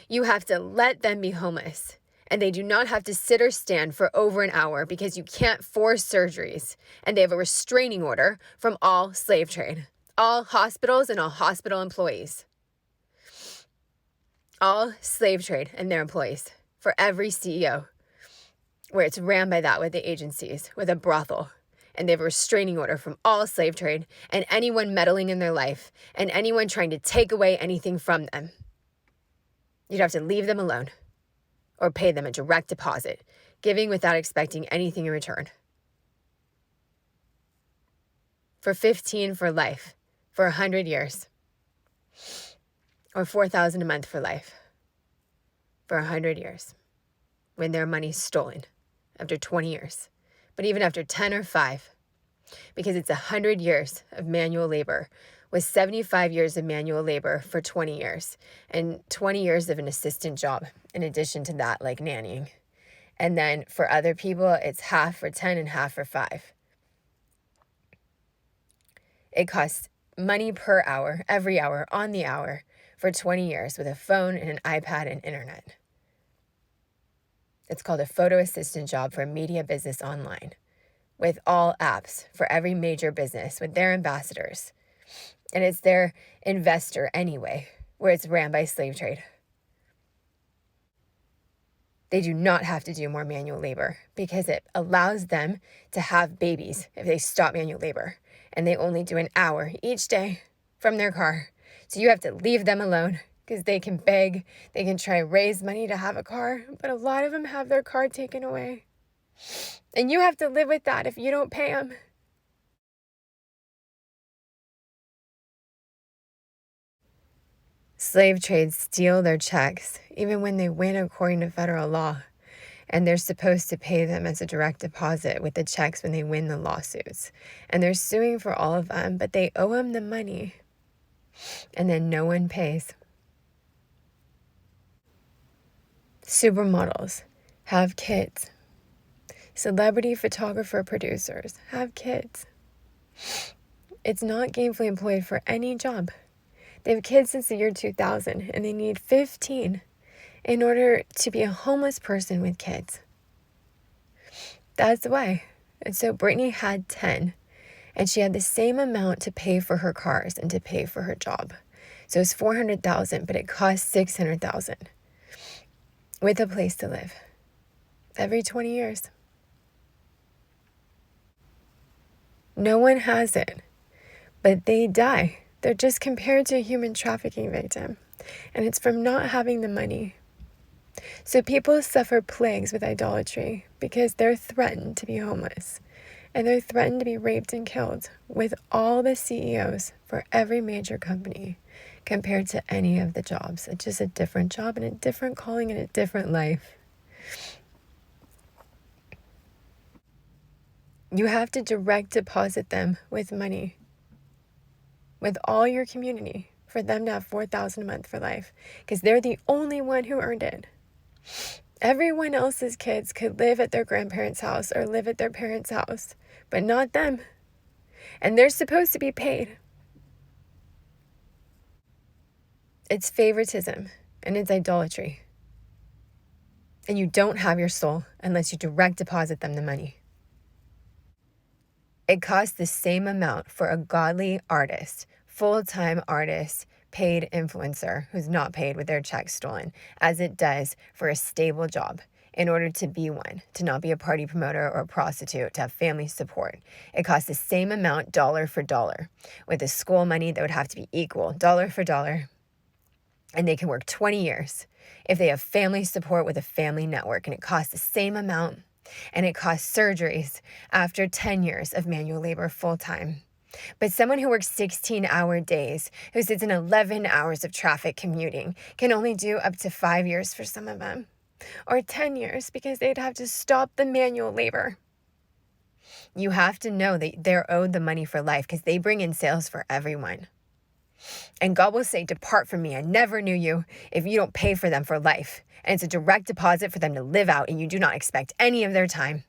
You have to let them be homeless. And they do not have to sit or stand for over an hour because you can't force surgeries. And they have a restraining order from all slave trade, all hospitals and all hospital employees. All slave trade and their employees for every CEO, where it's ran by that with the agencies, with a brothel. And they have a restraining order from all slave trade and anyone meddling in their life and anyone trying to take away anything from them. You'd have to leave them alone or pay them a direct deposit, giving without expecting anything in return. For 15 for life, for 100 years, or $4,000 a month for life, for 100 years, when their money's stolen after 20 years, but even after 10 or 5, because it's 100 years of manual labor, with 75 years of manual labor for 20 years, and 20 years of an assistant job, in addition to that, like nannying. And then for other people, it's half for 10 and half for 5. It costs money per hour, every hour, on the hour, for 20 years, with a phone and an iPad and internet. It's called a photo assistant job for a media business online, with all apps for every major business, with their ambassadors. And it's their investor anyway, where it's ran by slave trade. They do not have to do more manual labor because it allows them to have babies if they stop manual labor. And they only do an hour each day from their car. So you have to leave them alone because they can beg, they can try to raise money to have a car, but a lot of them have their car taken away. And you have to live with that if you don't pay them. Slave trades steal their checks, even when they win according to federal law. And they're supposed to pay them as a direct deposit with the checks when they win the lawsuits. And they're suing for all of them, but they owe them the money. And then no one pays. Supermodels have kids. Celebrity photographer producers have kids. It's not gainfully employed for any job. They have kids since the year 2000, and they need 15 in order to be a homeless person with kids. That's why. And so Brittany had 10, and she had the same amount to pay for her cars and to pay for her job. So it's $400,000, but it cost $600,000 with a place to live every 20 years. No one has it, but they die. They're just compared to a human trafficking victim, and it's from not having the money. So people suffer plagues with idolatry because they're threatened to be homeless, and they're threatened to be raped and killed with all the CEOs for every major company compared to any of the jobs. It's just a different job and a different calling and a different life. You have to direct deposit them with money, with all your community, for them to have $4,000 a month for life, because they're the only one who earned it. Everyone else's kids could live at their grandparents' house or live at their parents' house, but not them. And they're supposed to be paid. It's favoritism and it's idolatry. And you don't have your soul unless you direct deposit them the money. It costs the same amount for a godly artist, full-time artist, paid influencer who's not paid with their checks stolen, as it does for a stable job in order to be one, to not be a party promoter or a prostitute, to have family support. It costs the same amount dollar for dollar. With the school money, that would have to be equal, dollar for dollar. And they can work 20 years if they have family support with a family network, and it costs the same amount. And it costs surgeries after 10 years of manual labor full-time. But someone who works 16-hour days, who sits in 11 hours of traffic commuting, can only do up to 5 years for some of them, or 10 years because they'd have to stop the manual labor. You have to know that they're owed the money for life because they bring in sales for everyone. And God will say, "Depart from me, I never knew you," if you don't pay for them for life. And it's a direct deposit for them to live out, and you do not expect any of their time.